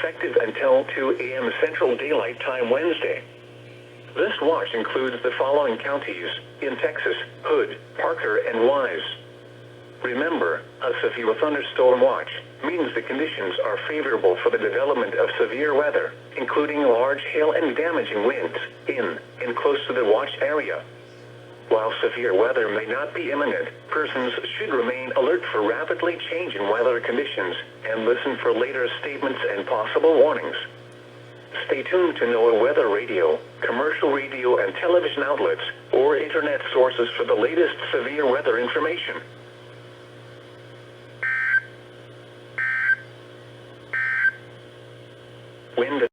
effective until 2 a.m. Central Daylight Time Wednesday. This watch includes the following counties in Texas: Hood, Parker, and Wise. Remember, a severe thunderstorm watch means the conditions are favorable for the development of severe weather, including large hail and damaging winds in and close to the watch area. While severe weather may not be imminent, persons should remain alert for rapidly changing weather conditions and listen for later statements and possible warnings. Stay tuned to NOAA weather radio, commercial radio and television outlets, or internet sources for the latest severe weather information. Wind